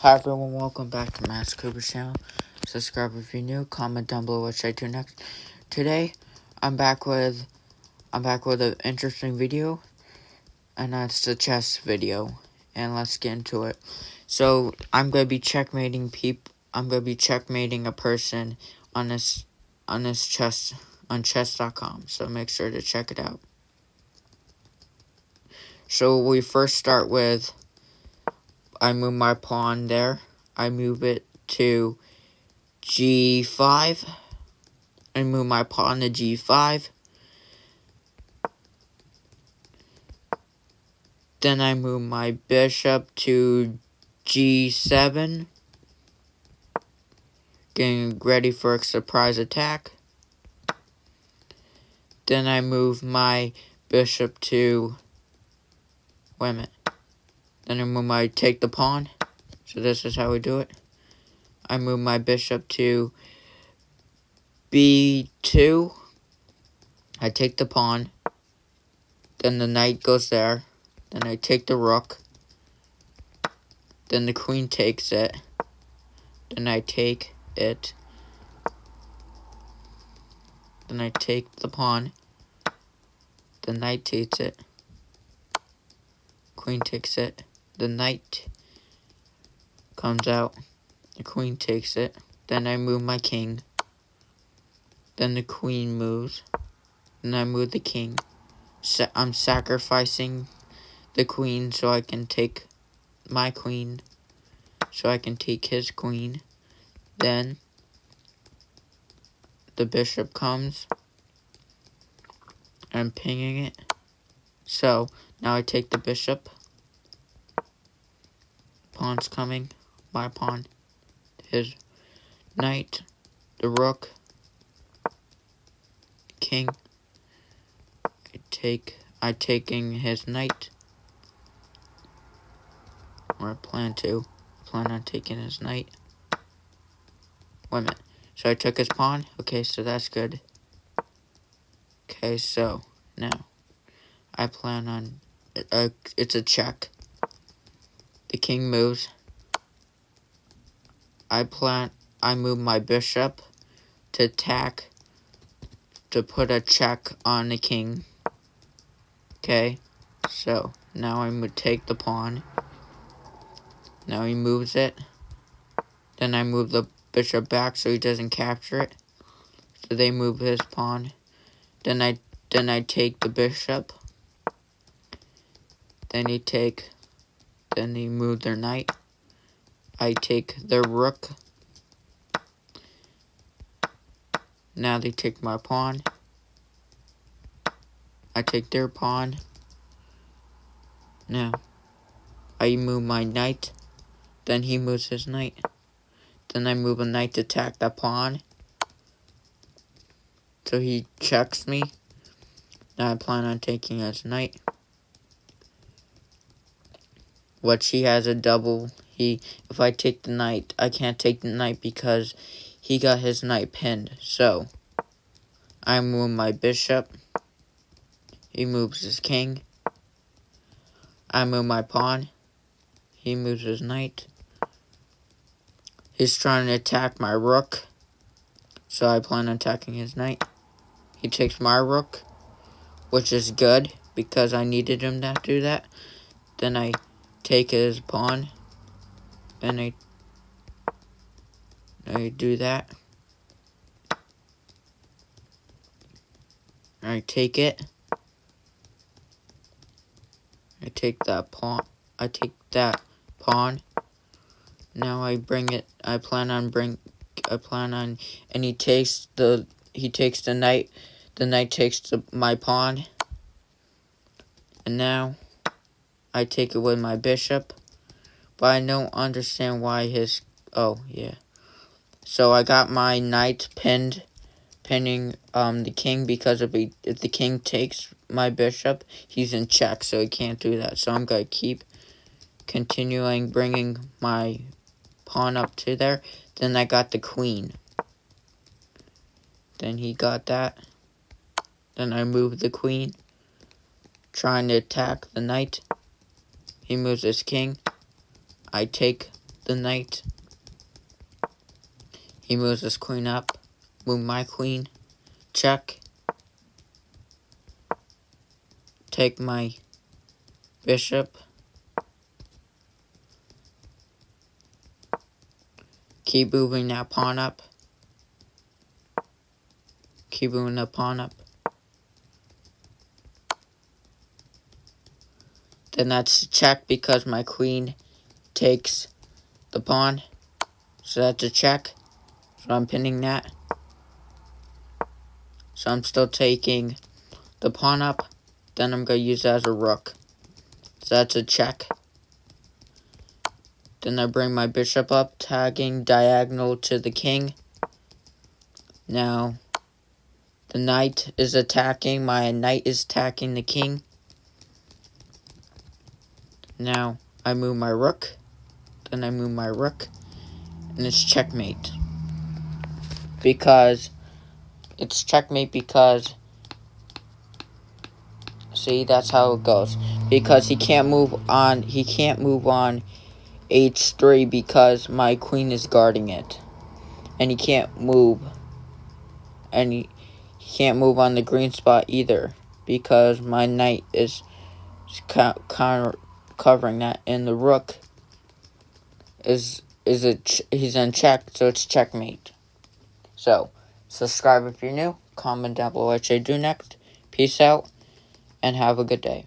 Hi everyone, welcome back to Matt's Cooper channel. Subscribe if you're new, comment down below what should I do next. Today, I'm back with an interesting video, and that's the chess video. And let's get into it. So I'm gonna be checkmating a person on chess.com. So make sure to check it out. So we first start with I move my pawn there. I move it to G5. I move my pawn to G5. Then I move my bishop to G7. Getting ready for a surprise attack. Then I move my bishop to... Wait a minute. Then I move my... Take the pawn. So this is how we do it. I move my bishop to B2. I take the pawn. Then the knight goes there. Then I take the rook. Then the queen takes it. Then I take it. Then I take the pawn. The knight takes it. Queen takes it. The knight comes out. The queen takes it. Then I move my king. Then the queen moves. Then I move the king. I'm sacrificing the queen so I can take my queen. So I can take his queen. Then the bishop comes. I'm pinging it. So now I take the bishop. Pawn's coming. My pawn. His knight. The rook. King. I taking his knight. Or I plan on taking his knight. Wait a minute. So I took his pawn. Okay, so that's good. Okay, so now I plan on it's a check. The king moves. I move my bishop to attack to put a check on the king. Okay, so now I'm gonna take the pawn. Now he moves it. Then I move the bishop back so he doesn't capture it. So they move his pawn. Then I take the bishop. Then they move their knight. I take their rook. Now they take my pawn. I take their pawn. Now I move my knight. Then he moves his knight. Then I move a knight to attack that pawn. So he checks me. Now I plan on taking his knight. What she has a double. If I take the knight, I can't take the knight because he got his knight pinned. So I move my bishop. He moves his king. I move my pawn. He moves his knight. He's trying to attack my rook. So I plan on attacking his knight. He takes my rook, which is good because I needed him to do that. Then I take his pawn. Then I do that. I take it. I take that pawn. Now I bring it. And he takes the knight. The knight takes my pawn. And now I take it with my bishop. But I don't understand why oh yeah. So I got my knight pinning the king because if the king takes my bishop, he's in check, so he can't do that. So I'm gonna keep continuing bringing my pawn up to there. Then I got the queen. Then he got that. Then I move the queen, trying to attack the knight. He moves his king. I take the knight. He moves his queen up. Move my queen. Check. Take my bishop. Keep moving that pawn up. Keep moving the pawn up. Then that's check because my queen takes the pawn. So that's a check. So I'm pinning that. So I'm still taking the pawn up. Then I'm going to use it as a rook. So that's a check. Then I bring my bishop up, tagging diagonal to the king. Now, the knight is attacking. My knight is attacking the king. Now, I move my rook. Then I move my rook. And it's checkmate. Because, it's checkmate because, see, that's how it goes. Because he can't move on h3 because my queen is guarding it. And he can't move. And he can't move on the green spot either. Because my knight is covering that. And the rook he's in check, so it's checkmate. So, subscribe if you're new. Comment down below what you do next. Peace out, and have a good day.